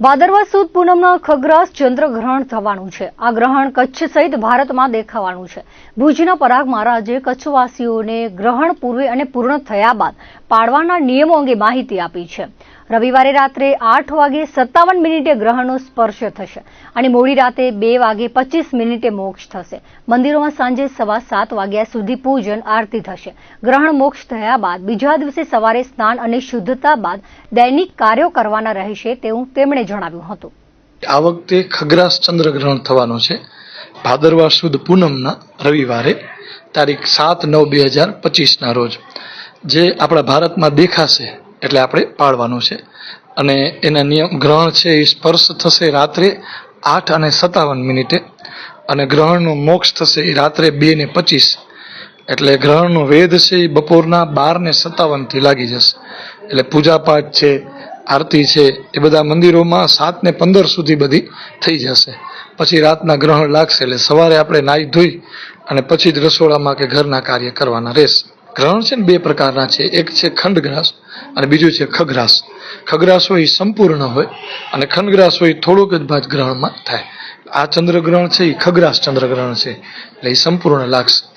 ભાદરવા સુદ પૂનમના ખગ્રાસ ચંદ્રગ્રહણ થવાનું છે। આ ગ્રહણ કચ્છ સહિત ભારતમાં દેખાવાનું છે। ભુજના પરાગ મહારાજે કચ્છવાસીઓને ગ્રહણ પૂર્વે અને પૂર્ણ થયા બાદ પાળવાના નિયમો અંગે માહિતી આપી છે। રવિવારે રાત્રે 8:57 ગ્રહણનો સ્પર્શ થશે અને મોડી રાતે 2:25 મોક્ષ થશે। મંદિરોમાં સાંજે 7:15 વાગ્યા સુધી પૂજન આરતી થશે। ગ્રહણ મોક્ષ થયા બાદ બીજા દિવસે સવારે સ્નાન અને શુદ્ધતા બાદ દૈનિક કાર્યો કરવાના રહેશે તેવું તેમણે જણાવ્યું હતું। આ વખતે ખગ્રાસ ચંદ્રગ્રહણ થવાનું છે ભાદરવા સુદ પૂનમના રવિવારે તારીખ 7/9/2025 ના રોજ જે આપણા ભારતમાં દેખાશે એટલે આપણે પાળવાનું છે અને એના નિયમ ગ્રહણ છે એ સ્પર્શ થશે રાત્રે 8:57 અને ગ્રહણનો મોક્ષ થશે એ રાત્રે 2:25 એટલે ગ્રહણનો વેધ છે એ બપોરના 12:57 થી લાગી જશે। એટલે પૂજાપાઠ છે આરતી છે એ બધા મંદિરોમાં 7:15 સુધી બધી થઈ જશે। પછી રાતના ગ્રહણ લાગશે એટલે સવારે આપણે નાહી ધોઈ અને પછી જ રસોડામાં કે ઘરના કાર્ય કરવાના રહેશે। ગ્રહણ છે ને બે પ્રકારના છે, એક છે ખંડગ્રાસ અને બીજું છે ખગ્રાસ। ખગ્રાસ હોય એ સંપૂર્ણ હોય અને ખંડગ્રાસ હોય થોડુંક જ ભાગ ગ્રહણમાં થાય। આ ચંદ્રગ્રહણ છે એ ખગ્રાસ ચંદ્રગ્રહણ છે એટલે એ સંપૂર્ણ લાગશે।